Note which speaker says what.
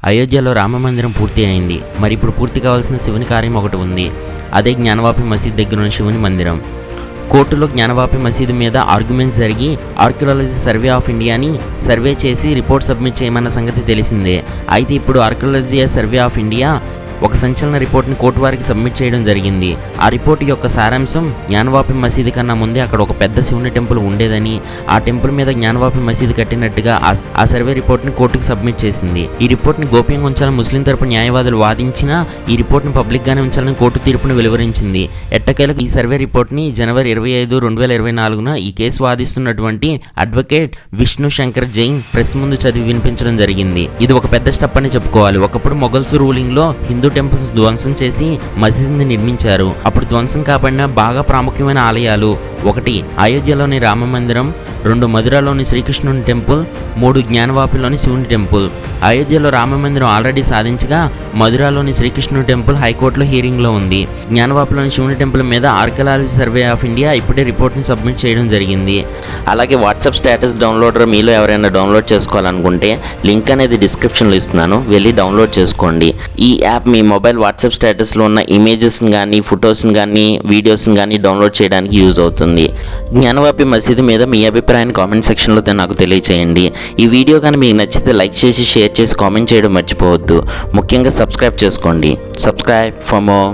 Speaker 1: అయోధ్యలో రామమందిరం పూర్తి అయింది. మరి ఇప్పుడు పూర్తి కావాల్సిన శివుని కార్యం ఒకటి ఉంది. అదే జ్ఞానవాపి మసీద్ దగ్గర ఉన్న శివుని మందిరం. కోర్టులో జ్ఞానవాపి మసీదు మీద ఆర్గ్యుమెంట్స్ జరిగి ఆర్కియాలజీ సర్వే ఆఫ్ ఇండియాని సర్వే చేసి రిపోర్ట్ సబ్మిట్ చేయమన్న సంగతి తెలిసిందే. అయితే ఇప్పుడు ఆర్కియాలజీ సర్వే ఆఫ్ ఇండియా ఒక సంచలన రిపోర్ట్ని కోర్టు వారికి సబ్మిట్ చేయడం జరిగింది. ఆ రిపోర్ట్ యొక్క సారాంశం జ్ఞానవాపి మసీదు కన్నా ముందే అక్కడ ఒక పెద్ద శివుని టెంపుల్ ఉండేదని, ఆ టెంపుల్ మీద జ్ఞానవాపి మసీదు కట్టినట్టుగా ఆ సర్వే రిపోర్ట్ని కోర్టుకు సబ్మిట్ చేసింది. ఈ రిపోర్ట్ని గోప్యంగా ఉంచాలని ముస్లిం తరపు న్యాయవాదులు వాదించినా ఈ రిపోర్ట్ని పబ్లిక్గానే ఉంచాలని కోర్టు తీర్పును వెలువరించింది. ఎట్టకేలకు ఈ సర్వే రిపోర్ట్ని జనవరి 25, 2024న ఈ కేసు వాదిస్తున్నటువంటి అడ్వకేట్ విష్ణు శంకర్ జైన్ ప్రెస్ ముందు చదివి వినిపించడం జరిగింది. ఇది ఒక పెద్ద స్టెప్ అని చెప్పుకోవాలి. ఒకప్పుడు మొఘల్స్ రూలింగ్లో హిందూ టెంపుల్స్ ధ్వంసం చేసి మసీదుని నిర్మించారు. అప్పుడు ధ్వంసం కాబడిన బాగా ప్రాముఖ్యమైన ఆలయాలు: 1 అయోధ్యలోని రామ మందిరం, 2 మధురలోని శ్రీకృష్ణుని టెంపుల్, 3 జ్ఞానవాపిలోని శివుని టెంపుల్. అయోధ్యలో రామ మందిరం ఆల్రెడీ సాధించగా మధురలోని శ్రీకృష్ణుని టెంపుల్ హైకోర్టులో హియరింగ్లో ఉంది. జ్ఞానవాపిలోని శివుని టెంపుల్ మీద ఆర్కియాలజీ సర్వే ఆఫ్ ఇండియా ఇప్పుడే రిపోర్ట్ని సబ్మిట్ చేయడం జరిగింది. అలాగే వాట్సాప్ స్టేటస్ డౌన్లోడర్ మీలో ఎవరైనా డౌన్లోడ్ చేసుకోవాలనుకుంటే లింక్ అనేది డిస్క్రిప్షన్లో ఇస్తున్నాను, వెళ్ళి డౌన్లోడ్ చేసుకోండి. ఈ యాప్ మీ మొబైల్ వాట్సాప్ స్టేటస్లో ఉన్న ఇమేజెస్ని కానీ, ఫొటోస్ని కానీ, వీడియోస్ని కానీ డౌన్లోడ్ చేయడానికి యూజ్ అవుతుంది. జ్ఞానవాపి మసీదు మీద మీ అభిప్రాయాన్ని కామెంట్ సెక్షన్లో నాకు తెలియచేయండి. ఈ వీడియో కానీ మీకు నచ్చితే లైక్ చేసి, షేర్ చేసి, కామెంట్ చేయడం మర్చిపోవద్దు. ముఖ్యంగా సబ్స్క్రైబ్ చేసుకోండి. Subscribe for more.